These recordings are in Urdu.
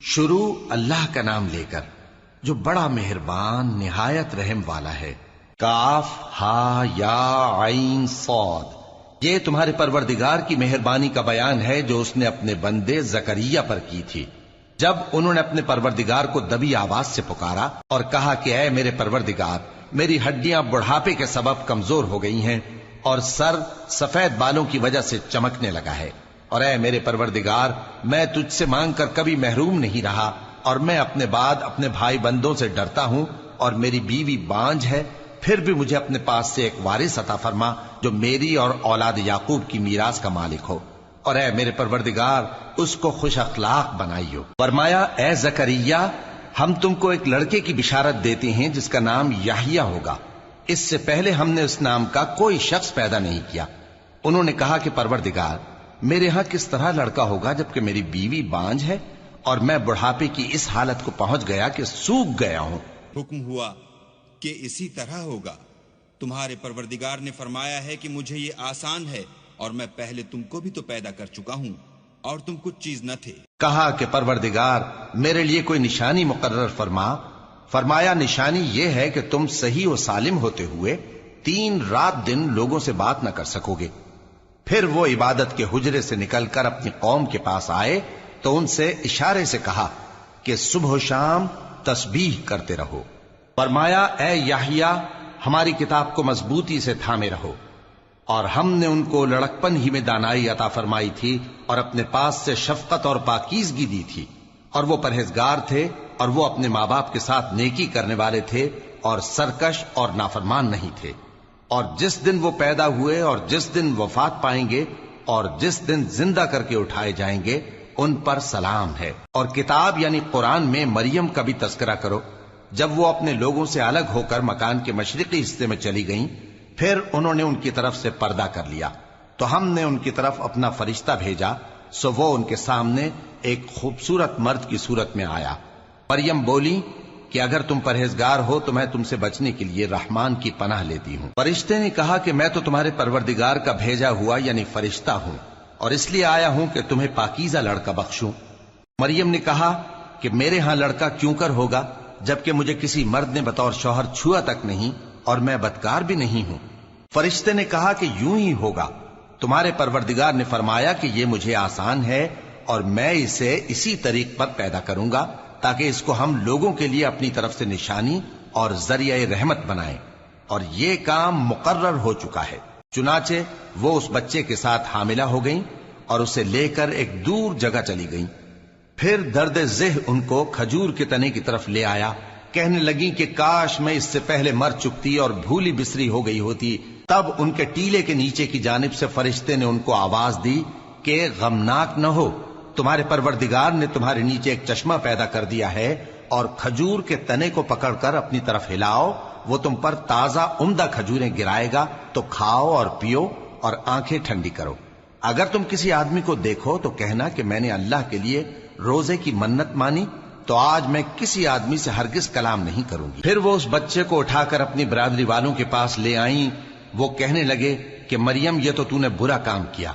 شروع اللہ کا نام لے کر جو بڑا مہربان نہایت رحم والا ہے۔ کاف ہا یا عین صاد، یہ تمہارے پروردگار کی مہربانی کا بیان ہے جو اس نے اپنے بندے زکریا پر کی تھی جب انہوں نے اپنے پروردگار کو دبی آواز سے پکارا اور کہا کہ اے میرے پروردگار، میری ہڈیاں بڑھاپے کے سبب کمزور ہو گئی ہیں اور سر سفید بالوں کی وجہ سے چمکنے لگا ہے، اور اے میرے پروردگار، میں تجھ سے مانگ کر کبھی محروم نہیں رہا، اور میں اپنے بعد اپنے بھائی بندوں سے ڈرتا ہوں، اور میری بیوی بانجھ ہے، پھر بھی مجھے اپنے پاس سے ایک وارث عطا فرما جو میری اور اولاد یعقوب کی میراث کا مالک ہو، اور اے میرے پروردگار اس کو خوش اخلاق بنائیو۔ فرمایا اے زکریا، ہم تم کو ایک لڑکے کی بشارت دیتے ہیں جس کا نام یحییٰ ہوگا، اس سے پہلے ہم نے اس نام کا کوئی شخص پیدا نہیں کیا۔ انہوں نے کہا کہ پروردگار، میرے ہاں کس طرح لڑکا ہوگا جبکہ میری بیوی بانجھ ہے اور میں بڑھاپے کی اس حالت کو پہنچ گیا کہ سوکھ گیا ہوں۔ حکم ہوا کہ اسی طرح ہوگا، تمہارے پروردگار نے فرمایا ہے کہ مجھے یہ آسان ہے، اور میں پہلے تم کو بھی تو پیدا کر چکا ہوں اور تم کچھ چیز نہ تھے۔ کہا کہ پروردگار میرے لیے کوئی نشانی مقرر فرما۔ فرمایا نشانی یہ ہے کہ تم صحیح و سالم ہوتے ہوئے 3 رات دن لوگوں سے بات نہ کر سکو گے۔ پھر وہ عبادت کے حجرے سے نکل کر اپنی قوم کے پاس آئے تو ان سے اشارے سے کہا کہ صبح و شام تسبیح کرتے رہو۔ فرمایا اے یحییٰ، ہماری کتاب کو مضبوطی سے تھامے رہو، اور ہم نے ان کو لڑکپن ہی میں دانائی عطا فرمائی تھی اور اپنے پاس سے شفقت اور پاکیزگی دی تھی، اور وہ پرہیزگار تھے اور وہ اپنے ماں باپ کے ساتھ نیکی کرنے والے تھے اور سرکش اور نافرمان نہیں تھے۔ اور جس دن وہ پیدا ہوئے اور جس دن وفات پائیں گے اور جس دن زندہ کر کے اٹھائے جائیں گے ان پر سلام ہے۔ اور کتاب یعنی قرآن میں مریم کا بھی تذکرہ کرو، جب وہ اپنے لوگوں سے الگ ہو کر مکان کے مشرقی حصے میں چلی گئیں، پھر انہوں نے ان کی طرف سے پردہ کر لیا تو ہم نے ان کی طرف اپنا فرشتہ بھیجا، سو وہ ان کے سامنے ایک خوبصورت مرد کی صورت میں آیا۔ مریم بولی کہ اگر تم پرہیزگار ہو تو میں تم سے بچنے کے لیے رحمان کی پناہ لیتی ہوں۔ فرشتے نے کہا کہ میں تو تمہارے پروردگار کا بھیجا ہوا یعنی فرشتہ ہوں، اور اس لیے آیا ہوں کہ تمہیں پاکیزہ لڑکا بخشوں۔ مریم نے کہا کہ میرے ہاں لڑکا کیوں کر ہوگا جبکہ مجھے کسی مرد نے بطور شوہر چھوا تک نہیں اور میں بدکار بھی نہیں ہوں۔ فرشتے نے کہا کہ یوں ہی ہوگا، تمہارے پروردگار نے فرمایا کہ یہ مجھے آسان ہے اور میں اسے اسی طریق پر پیدا کروں گا تاکہ اس کو ہم لوگوں کے لیے اپنی طرف سے نشانی اور ذریعہ رحمت بنائیں، اور یہ کام مقرر ہو چکا ہے۔ چنانچہ وہ اس بچے کے ساتھ حاملہ ہو گئیں اور اسے لے کر ایک دور جگہ چلی گئیں۔ پھر درد ذہ ان کو کھجور کے تنے کی طرف لے آیا، کہنے لگی کہ کاش میں اس سے پہلے مر چکتی اور بھولی بسری ہو گئی ہوتی۔ تب ان کے ٹیلے کے نیچے کی جانب سے فرشتے نے ان کو آواز دی کہ غمناک نہ ہو، تمہارے پروردگار نے تمہارے نیچے ایک چشمہ پیدا کر دیا ہے، اور کھجور کے تنے کو پکڑ کر اپنی طرف ہلاؤ، وہ تم پر تازہ عمدہ کھجوریں گرائے گا، تو کھاؤ اور پیو اور آنکھیں ٹھنڈی کرو۔ اگر تم کسی آدمی کو دیکھو تو کہنا کہ میں نے اللہ کے لیے روزے کی منت مانی، تو آج میں کسی آدمی سے ہرگز کلام نہیں کروں گی۔ پھر وہ اس بچے کو اٹھا کر اپنی برادری والوں کے پاس لے آئیں۔ وہ کہنے لگے کہ مریم یہ تو نے برا کام کیا،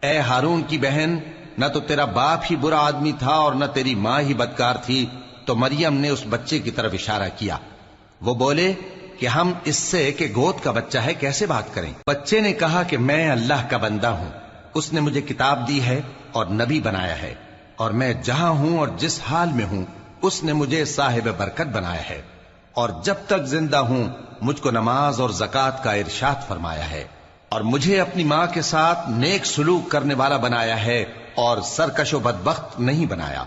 اے ہارون کی بہن، نہ تو تیرا باپ ہی برا آدمی تھا اور نہ تیری ماں ہی بدکار تھی۔ تو مریم نے اس بچے کی طرف اشارہ کیا۔ وہ بولے کہ ہم اس سے کہ گود کا بچہ ہے کیسے بات کریں؟ بچے نے کہا کہ میں اللہ کا بندہ ہوں، اس نے مجھے کتاب دی ہے اور نبی بنایا ہے، اور میں جہاں ہوں اور جس حال میں ہوں اس نے مجھے صاحب برکت بنایا ہے، اور جب تک زندہ ہوں مجھ کو نماز اور زکوٰۃ کا ارشاد فرمایا ہے، اور مجھے اپنی ماں کے ساتھ نیک سلوک کرنے والا بنایا ہے اور سرکش و بدبخت نہیں بنایا،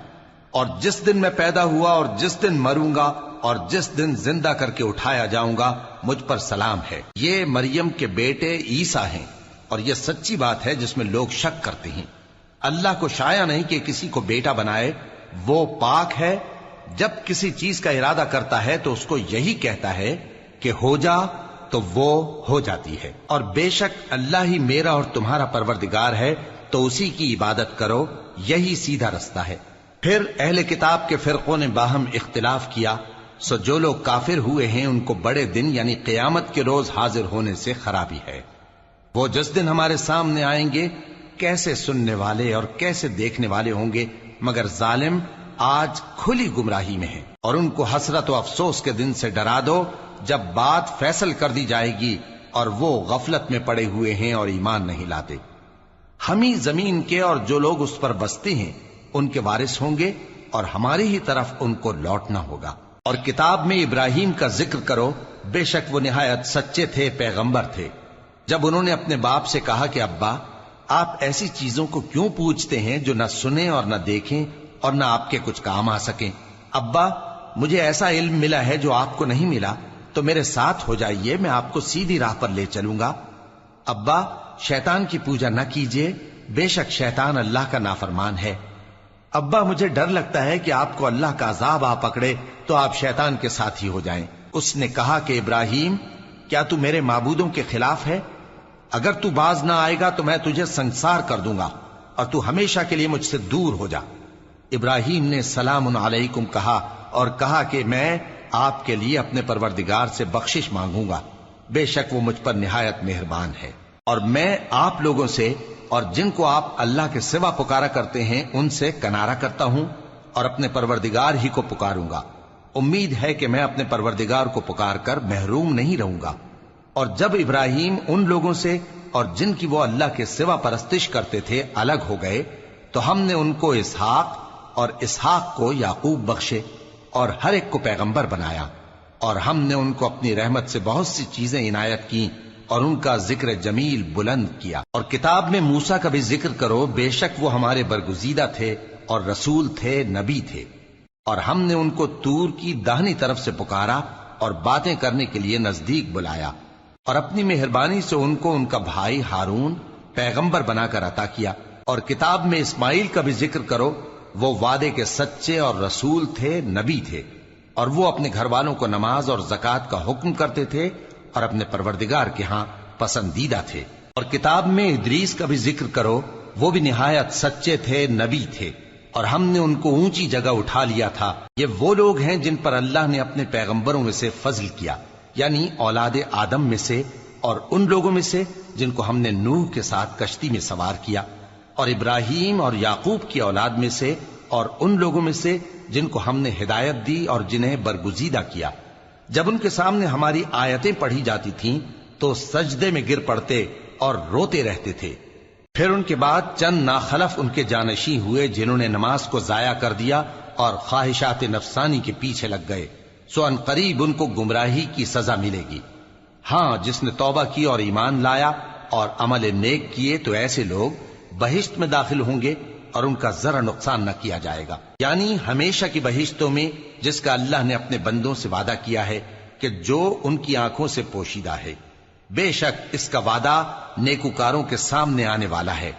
اور جس دن میں پیدا ہوا اور جس دن مروں گا اور جس دن زندہ کر کے اٹھایا جاؤں گا مجھ پر سلام ہے۔ یہ مریم کے بیٹے عیسیٰ ہیں، اور یہ سچی بات ہے جس میں لوگ شک کرتے ہیں۔ اللہ کو شایع نہیں کہ کسی کو بیٹا بنائے، وہ پاک ہے، جب کسی چیز کا ارادہ کرتا ہے تو اس کو یہی کہتا ہے کہ ہو جا تو وہ ہو جاتی ہے۔ اور بے شک اللہ ہی میرا اور تمہارا پروردگار ہے، تو اسی کی عبادت کرو، یہی سیدھا رستہ ہے۔ پھر اہل کتاب کے فرقوں نے باہم اختلاف کیا، سو جو لوگ کافر ہوئے ہیں ان کو بڑے دن یعنی قیامت کے روز حاضر ہونے سے خرابی ہے۔ وہ جس دن ہمارے سامنے آئیں گے کیسے سننے والے اور کیسے دیکھنے والے ہوں گے، مگر ظالم آج کھلی گمراہی میں ہیں، اور ان کو حسرت و افسوس کے دن سے ڈرا دو جب بات فیصل کر دی جائے گی اور وہ غفلت میں پڑے ہوئے ہیں اور ایمان نہیں لاتے۔ ہم ہی زمین کے اور جو لوگ اس پر بستے ہیں ان کے وارث ہوں گے، اور ہماری ہی طرف ان کو لوٹنا ہوگا۔ اور کتاب میں ابراہیم کا ذکر کرو، بے شک وہ نہایت سچے تھے، پیغمبر تھے۔ جب انہوں نے اپنے باپ سے کہا کہ ابا، آپ ایسی چیزوں کو کیوں پوچھتے ہیں جو نہ سنیں اور نہ دیکھیں اور نہ آپ کے کچھ کام آ سکیں؟ ابا، مجھے ایسا علم ملا ہے جو آپ کو نہیں ملا، تو میرے ساتھ ہو جائیے، میں آپ کو سیدھی راہ پر لے چلوں گا۔ ابا، شیطان کی پوجا نہ کیجیے، بے شک شیطان اللہ کا نافرمان ہے۔ ابا، مجھے ڈر لگتا ہے کہ آپ کو اللہ کا عذاب آ پکڑے تو آپ شیطان کے ساتھی ہو جائیں۔ اس نے کہا کہ ابراہیم، کیا تو میرے معبودوں کے خلاف ہے؟ اگر تو باز نہ آئے گا تو میں تجھے سنسار کر دوں گا، اور تو ہمیشہ کے لیے مجھ سے دور ہو جا۔ ابراہیم نے سلام علیکم کہا اور کہا کہ میں آپ کے لیے اپنے پروردگار سے بخشش مانگوں گا، بے شک وہ مجھ پر نہایت مہربان ہے، اور میں آپ لوگوں سے اور جن کو آپ اللہ کے سوا پکارا کرتے ہیں ان سے کنارہ کرتا ہوں، اور اپنے پروردگار ہی کو پکاروں گا۔ امید ہے کہ میں اپنے پروردگار کو پکار کر محروم نہیں رہوں گا۔ اور جب ابراہیم ان لوگوں سے اور جن کی وہ اللہ کے سوا پرستش کرتے تھے الگ ہو گئے، تو ہم نے ان کو اسحاق اور اسحاق کو یعقوب بخشے، اور ہر ایک کو پیغمبر بنایا، اور ہم نے ان کو اپنی رحمت سے بہت سی چیزیں عنایت کی، اور ان کا ذکر جمیل بلند کیا۔ اور کتاب میں موسیٰ کا بھی ذکر کرو، بے شک وہ ہمارے برگزیدہ تھے اور رسول تھے، نبی تھے، اور ہم نے ان کو طور کی داہنی طرف سے پکارا اور باتیں کرنے کے لیے نزدیک بلایا، اور اپنی مہربانی سے ان کو ان کا بھائی ہارون پیغمبر بنا کر عطا کیا۔ اور کتاب میں اسماعیل کا بھی ذکر کرو، وہ وعدے کے سچے اور رسول تھے، نبی تھے، اور وہ اپنے گھر والوں کو نماز اور زکوٰۃ کا حکم کرتے تھے اور اپنے پروردگار کے ہاں پسندیدہ تھے۔ اور کتاب میں ادریس کا بھی ذکر کرو، وہ بھی نہایت سچے تھے، نبی تھے، اور ہم نے ان کو اونچی جگہ اٹھا لیا تھا۔ یہ وہ لوگ ہیں جن پر اللہ نے اپنے پیغمبروں میں سے فضل کیا، یعنی اولاد آدم میں سے، اور ان لوگوں میں سے جن کو ہم نے نوح کے ساتھ کشتی میں سوار کیا، اور ابراہیم اور یعقوب کی اولاد میں سے، اور ان لوگوں میں سے جن کو ہم نے ہدایت دی اور جنہیں برگزیدہ کیا۔ جب ان کے سامنے ہماری آیتیں پڑھی جاتی تھیں تو سجدے میں گر پڑتے اور روتے رہتے تھے۔ پھر ان کے بعد چند ناخلف ان کے جانشین ہوئے جنہوں نے نماز کو ضائع کر دیا اور خواہشات نفسانی کے پیچھے لگ گئے، سو ان قریب ان کو گمراہی کی سزا ملے گی۔ ہاں، جس نے توبہ کی اور ایمان لایا اور عمل نیک کیے تو ایسے لوگ بہشت میں داخل ہوں گے اور ان کا ذرا نقصان نہ کیا جائے گا، یعنی ہمیشہ کی بہشتوں میں جس کا اللہ نے اپنے بندوں سے وعدہ کیا ہے کہ جو ان کی آنکھوں سے پوشیدہ ہے۔ بے شک اس کا وعدہ نیکوکاروں کے سامنے آنے والا ہے،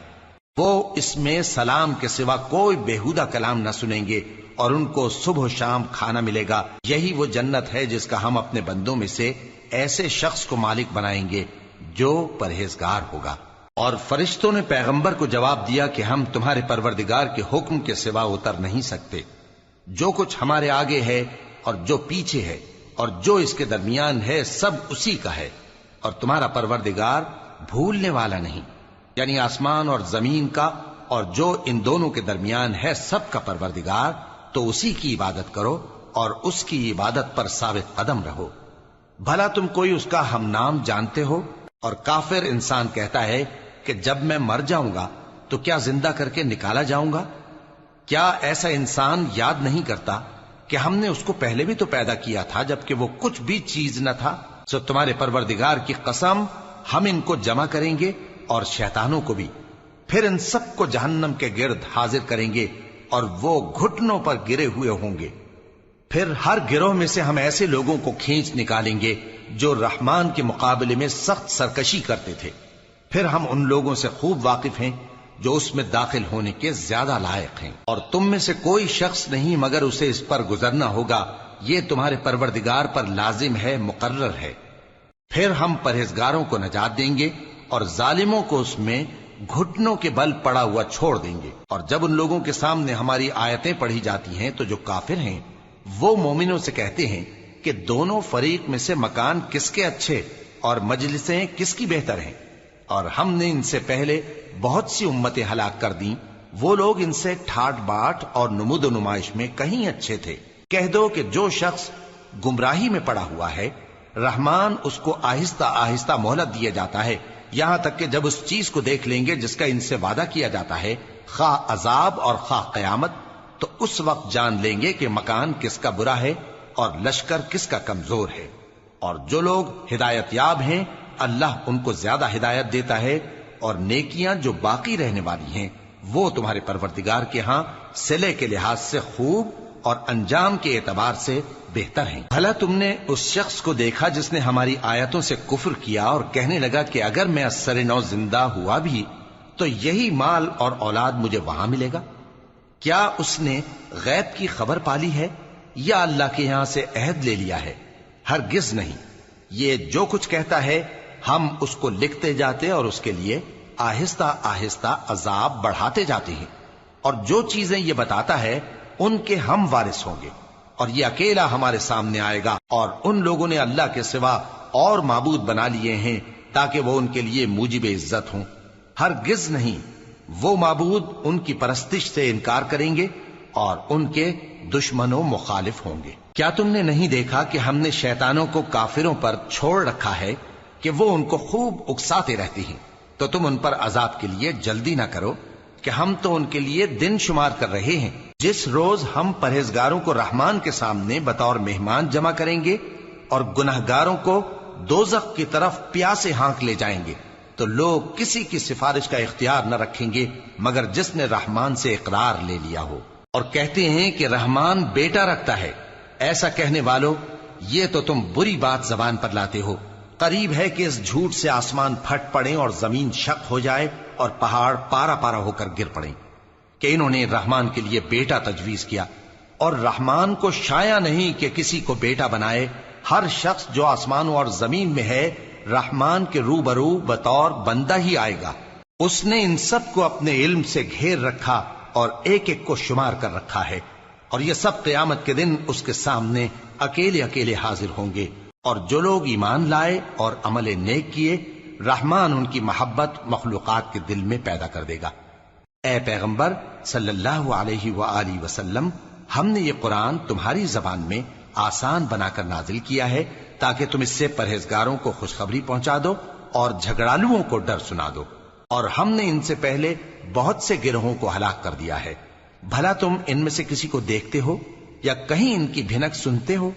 وہ اس میں سلام کے سوا کوئی بیہودہ کلام نہ سنیں گے، اور ان کو صبح و شام کھانا ملے گا۔ یہی وہ جنت ہے جس کا ہم اپنے بندوں میں سے ایسے شخص کو مالک بنائیں گے جو پرہیزگار ہوگا۔ اور فرشتوں نے پیغمبر کو جواب دیا کہ ہم تمہارے پروردگار کے حکم کے سوا اتر نہیں سکتے، جو کچھ ہمارے آگے ہے اور جو پیچھے ہے اور جو اس کے درمیان ہے سب اسی کا ہے، اور تمہارا پروردگار بھولنے والا نہیں، یعنی آسمان اور زمین کا اور جو ان دونوں کے درمیان ہے سب کا پروردگار، تو اسی کی عبادت کرو اور اس کی عبادت پر ثابت قدم رہو۔ بھلا تم کوئی اس کا ہم نام جانتے ہو؟ اور کافر انسان کہتا ہے کہ جب میں مر جاؤں گا تو کیا زندہ کر کے نکالا جاؤں گا؟ کیا ایسا انسان یاد نہیں کرتا کہ ہم نے اس کو پہلے بھی تو پیدا کیا تھا جبکہ وہ کچھ بھی چیز نہ تھا؟ سو تمہارے پروردگار کی قسم، ہم ان کو جمع کریں گے اور شیطانوں کو بھی، پھر ان سب کو جہنم کے گرد حاضر کریں گے اور وہ گھٹنوں پر گرے ہوئے ہوں گے۔ پھر ہر گروہ میں سے ہم ایسے لوگوں کو کھینچ نکالیں گے جو رحمان کے مقابلے میں سخت سرکشی کرتے تھے، پھر ہم ان لوگوں سے خوب واقف ہیں جو اس میں داخل ہونے کے زیادہ لائق ہیں، اور تم میں سے کوئی شخص نہیں مگر اسے اس پر گزرنا ہوگا، یہ تمہارے پروردگار پر لازم ہے، مقرر ہے۔ پھر ہم پرہیزگاروں کو نجات دیں گے اور ظالموں کو اس میں گھٹنوں کے بل پڑا ہوا چھوڑ دیں گے۔ اور جب ان لوگوں کے سامنے ہماری آیتیں پڑھی جاتی ہیں تو جو کافر ہیں وہ مومنوں سے کہتے ہیں کہ دونوں فریق میں سے مکان کس کے اچھے اور مجلسیں کس کی بہتر ہیں، اور ہم نے ان سے پہلے بہت سی امتیں ہلاک کر دیں وہ لوگ ان سے ٹھاٹ باٹ اور نمود و نمائش میں کہیں اچھے تھے۔ کہہ دو کہ جو شخص گمراہی میں پڑا ہوا ہے، رحمان اس کو آہستہ آہستہ مہلت دیا جاتا ہے، یہاں تک کہ جب اس چیز کو دیکھ لیں گے جس کا ان سے وعدہ کیا جاتا ہے، خواہ عذاب اور خواہ قیامت، تو اس وقت جان لیں گے کہ مکان کس کا برا ہے اور لشکر کس کا کمزور ہے۔ اور جو لوگ ہدایت یاب ہیں، اللہ ان کو زیادہ ہدایت دیتا ہے، اور نیکیاں جو باقی رہنے والی ہیں وہ تمہارے پروردگار کے ہاں صلے کے لحاظ سے خوب اور انجام کے اعتبار سے بہتر ہیں۔ بھلا تم نے اس شخص کو دیکھا جس نے ہماری آیتوں سے کفر کیا اور کہنے لگا کہ اگر میں اثر نو زندہ ہوا بھی تو یہی مال اور اولاد مجھے وہاں ملے گا؟ کیا اس نے غیب کی خبر پالی ہے یا اللہ کے یہاں سے عہد لے لیا ہے؟ ہرگز نہیں، یہ جو کچھ کہتا ہے ہم اس کو لکھتے جاتے اور اس کے لیے آہستہ آہستہ عذاب بڑھاتے جاتے ہیں، اور جو چیزیں یہ بتاتا ہے ان کے ہم وارث ہوں گے، اور یہ اکیلا ہمارے سامنے آئے گا۔ اور ان لوگوں نے اللہ کے سوا اور معبود بنا لیے ہیں تاکہ وہ ان کے لیے موجب عزت ہوں۔ ہرگز نہیں، وہ معبود ان کی پرستش سے انکار کریں گے اور ان کے دشمن و مخالف ہوں گے۔ کیا تم نے نہیں دیکھا کہ ہم نے شیطانوں کو کافروں پر چھوڑ رکھا ہے کہ وہ ان کو خوب اکساتے رہتے ہیں؟ تو تم ان پر عذاب کے لیے جلدی نہ کرو کہ ہم تو ان کے لیے دن شمار کر رہے ہیں۔ جس روز ہم پرہیزگاروں کو رحمان کے سامنے بطور مہمان جمع کریں گے اور گناہگاروں کو دوزخ کی طرف پیاسے ہانک لے جائیں گے، تو لوگ کسی کی سفارش کا اختیار نہ رکھیں گے مگر جس نے رحمان سے اقرار لے لیا ہو۔ اور کہتے ہیں کہ رحمان بیٹا رکھتا ہے۔ ایسا کہنے والوں، یہ تو تم بری بات زبان پر لاتے ہو۔ قریب ہے کہ اس جھوٹ سے آسمان پھٹ پڑے اور زمین شق ہو جائے اور پہاڑ پارا پارا ہو کر گر پڑیں کہ انہوں نے رحمان کے لیے بیٹا تجویز کیا، اور رحمان کو شایع نہیں کہ کسی کو بیٹا بنائے۔ ہر شخص جو آسمانوں اور زمین میں ہے رحمان کے روبرو بطور بندہ ہی آئے گا۔ اس نے ان سب کو اپنے علم سے گھیر رکھا اور ایک ایک کو شمار کر رکھا ہے، اور یہ سب قیامت کے دن اس کے سامنے اکیلے اکیلے حاضر ہوں گے۔ اور جو لوگ ایمان لائے اور عمل نیک کیے، رحمان ان کی محبت مخلوقات کے دل میں پیدا کر دے گا۔ اے پیغمبر صلی اللہ علیہ وآلہ وسلم، ہم نے یہ قرآن تمہاری زبان میں آسان بنا کر نازل کیا ہے تاکہ تم اس سے پرہیزگاروں کو خوشخبری پہنچا دو اور جھگڑالوؤں کو ڈر سنا دو۔ اور ہم نے ان سے پہلے بہت سے گروہوں کو ہلاک کر دیا ہے۔ بھلا تم ان میں سے کسی کو دیکھتے ہو یا کہیں ان کی بھنک سنتے ہو؟